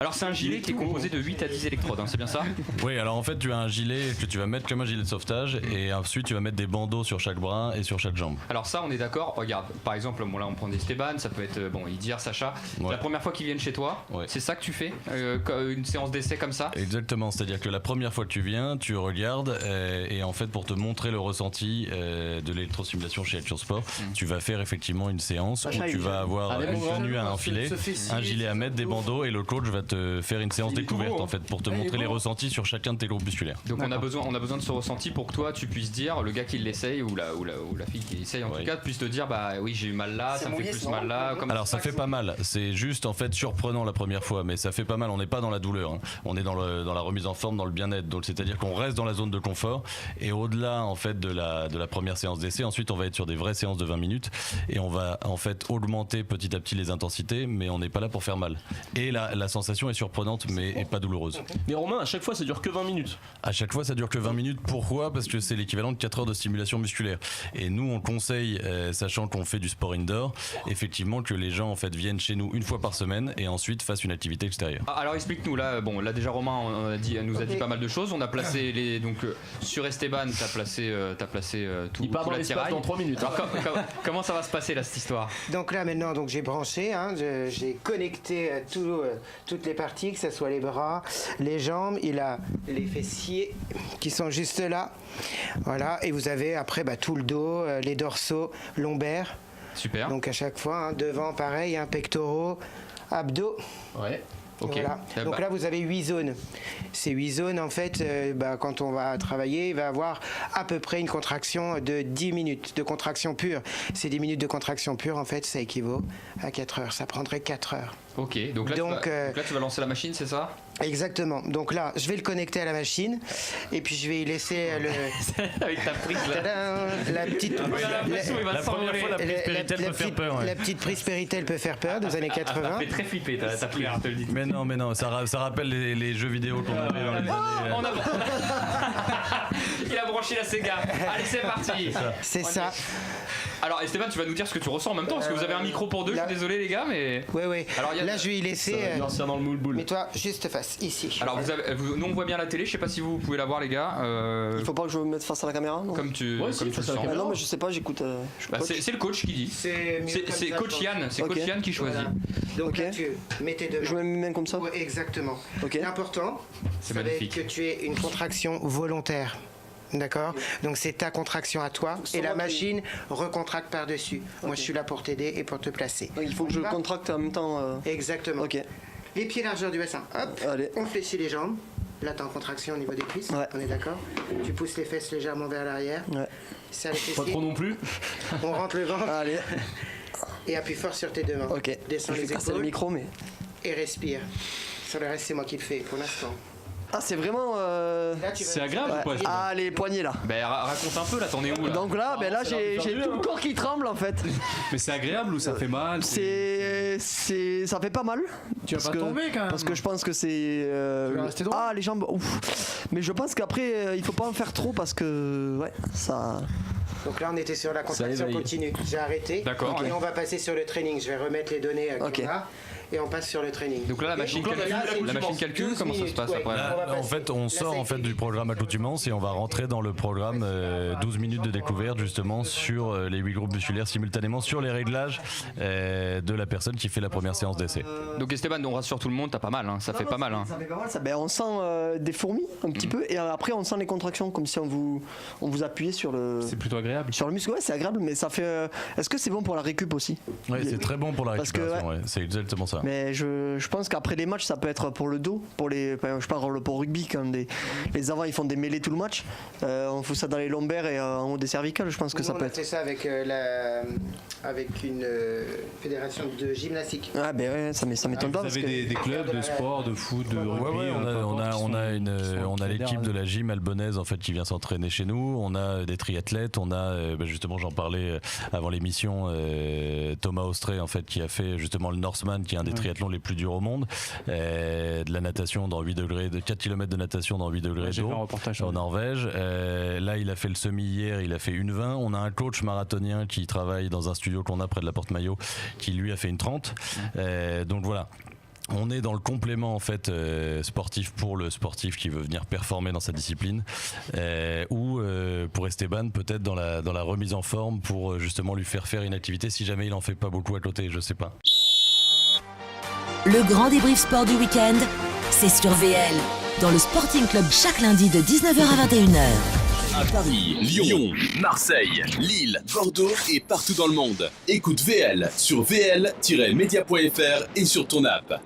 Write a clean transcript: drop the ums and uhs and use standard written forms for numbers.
Alors c'est un gilet qui est composé de 8 à 10 électrodes, c'est bien ça? Oui, alors en fait tu as un gilet que tu vas mettre comme un gilet de sauvetage et ensuite tu vas mettre des bandeaux sur chaque bras et sur chaque jambe. Alors ça on est d'accord, regarde, par exemple là on prend des Esteban, ça peut être Idir, Sacha, la première fois qu'ils viennent chez toi, c'est ça que tu fais, une séance d'essai comme ça? Exactement, c'est-à-dire que la première fois que tu viens, tu regardes et en fait pour te montrer le ressenti de l'électrostimulation chez Action Sport, tu vas faire effectivement une séance où tu vas avoir une tenue à enfiler, un gilet à mettre, des bandeaux et le coach va te faire une séance découverte en fait pour te montrer les ressentis sur chacun de tes groupes musculaires. Donc on a besoin de ce ressenti pour que toi tu puisses dire, le gars qui l'essaye ou la fille qui l'essaye en tout cas puisse te dire bah oui j'ai eu mal là, ça me fait plus mal là. Alors ça fait pas mal, c'est juste en fait surprenant la première fois mais ça fait pas mal, on n'est pas dans la douleur, hein. On est dans la remise en forme, dans le bien-être, donc c'est-à-dire qu'on reste dans la zone de confort et au-delà en fait de la première séance d'essai, ensuite on va être sur des vraies séances de 20 minutes et on va en fait augmenter petit à petit les intensités mais on n'est pas là pour faire mal. Et la sensation est surprenante mais pas douloureuse. Mais Romain, à chaque fois ça dure que 20 minutes. À chaque fois ça dure que 20 minutes, pourquoi? Parce que c'est l'équivalent de 4 heures de stimulation musculaire. Et nous on conseille, sachant qu'on fait du sport indoor, effectivement que les gens en fait viennent chez nous une fois par semaine et ensuite fassent une activité extérieure. Alors explique-nous là, là déjà Romain nous a dit pas mal de choses, on a placé sur Esteban t'as placé tout. Il part dans l'espace dans 3 minutes. Alors, comment ça va se passer là cette histoire? Donc là maintenant j'ai branché, j'ai connecté toutes les parties, que ce soit les bras, les jambes, il a les fessiers qui sont juste là, voilà, et vous avez après tout le dos, les dorsaux, lombaires. Super. Donc à chaque fois, devant pareil, pectoraux, abdos. Ouais. Okay. Voilà. Donc là vous avez 8 zones. Ces 8 zones en fait, quand on va travailler, il va avoir à peu près une contraction de 10 minutes de contraction pure. Ces 10 minutes de contraction pure en fait ça équivaut à 4 heures. Ça prendrait 4 heures. Ok, donc là tu vas lancer la machine, c'est ça? Exactement. Donc là, je vais le connecter à la machine et puis je vais y laisser avec ta prise là. La petite. La première fois, la prise Péritel peut faire peur. Ouais. La petite prise Péritel peut faire peur des années 80. Ça fait très flipper ta prise, je te le dis. Mais non, ça rappelle les jeux vidéo qu'on avait dans les années. Il a branché la Sega. Allez, c'est parti. C'est ça. Alors Esteban, tu vas nous dire ce que tu ressens en même temps parce que vous avez un micro pour deux. Je suis désolé les gars, mais. Ouais. Alors, là, je vais y laisser. Dans le moule-boule. Mais toi, juste face ici. Alors nous on voit bien la télé. Je sais pas si vous pouvez la voir les gars. Il faut pas que je me mette face à la caméra, non? Comme tu le sens. Non, mais je sais pas, j'écoute. C'est le coach qui dit. C'est coach Yann. C'est coach Yann qui choisit. Voilà. Donc là, tu mets tes deux mains. Je mets mes mains comme ça. Ouais, exactement. Ok. L'important, c'est que tu aies une contraction volontaire. D'accord. Donc c'est ta contraction à toi et la machine recontracte par-dessus. Moi je suis là pour t'aider et pour te placer. Donc, il faut que je contracte en même temps. Exactement. Ok. Les pieds largeur du bassin. Hop. Allez. On fléchit les jambes. Là t'es en contraction au niveau des cuisses. Ouais. On est d'accord. Tu pousses les fesses légèrement vers l'arrière. Ouais. Serre les fessiers. Pas trop non plus. On rentre le ventre. Allez. Et appuie fort sur tes deux mains. Ok. Descends Je vais les casser épaules. le micro, mais. Et respire. Sur le reste c'est moi qui le fais pour l'instant. Ah, c'est vraiment. C'est agréable ou pas? Ah, les poignets là. Raconte un peu là, t'en es où là? Donc là, j'ai tout le corps qui tremble en fait. Mais c'est agréable ou ça fait mal? Ça fait pas mal. Tu vas pas tomber quand même. Parce que je pense que c'est. Tu vas rester droit. Ah, les jambes. Ouf. Mais je pense qu'après, il faut pas en faire trop parce que. Ouais, ça. Donc là on était sur la contraction continue. J'ai arrêté. D'accord. Et on va passer sur le training. Je vais remettre les données qu'on a. Et on passe sur le training. Donc là la machine calcule comment ça se passe après? En fait on sort du programme accoutumance et on va rentrer dans le programme 12 minutes de découverte justement sur les 8 groupes musculaires simultanément sur les réglages de la personne qui fait la première séance d'essai. Donc Esteban, on rassure tout le monde, t'as pas mal, ça fait pas mal. Ça fait pas mal, on sent des fourmis un petit peu et après on sent les contractions comme si on vous appuyait sur le. C'est plutôt agréable. Sur le muscle, ouais, c'est agréable, mais ça fait. Est-ce que c'est bon pour la récup aussi? Oui, c'est très bon pour la récupération, c'est exactement ça. Mais je pense qu'après les matchs, ça peut être pour le dos, je parle pour rugby, quand les avants ils font des mêlées tout le match, on fout ça dans les lombaires et en haut des cervicales, je pense que ça peut être. On a fait ça avec une fédération de gymnastique. Ah ben ouais, ça m'étonne pas. Vous avez des clubs de sport, de foot, de rugby? On a l'équipe de la gym albonaise en fait qui vient s'entraîner chez nous, on a des triathlètes, on a justement j'en parlais avant l'émission, Thomas Austré en fait qui a fait justement le Norseman qui est un des triathlons les plus durs au monde, de la natation dans 8 degrés, de 4 km de natation dans 8 degrés d'eau en Norvège. Là il a fait le semi hier, il a fait une 20. On a un coach marathonien qui travaille dans un studio qu'on a près de la Porte Maillot qui lui a fait une 30. Donc voilà. On est dans le complément en fait sportif pour le sportif qui veut venir performer dans sa discipline, ou pour Esteban peut-être dans la remise en forme pour justement lui faire une activité si jamais il en fait pas beaucoup à côté, je sais pas. Le grand débrief sport du week-end, c'est sur VL, dans le Sporting Club chaque lundi de 19h à 21h. À Paris, Lyon, Marseille, Lille, Bordeaux et partout dans le monde. Écoute VL sur vl-media.fr et sur ton app.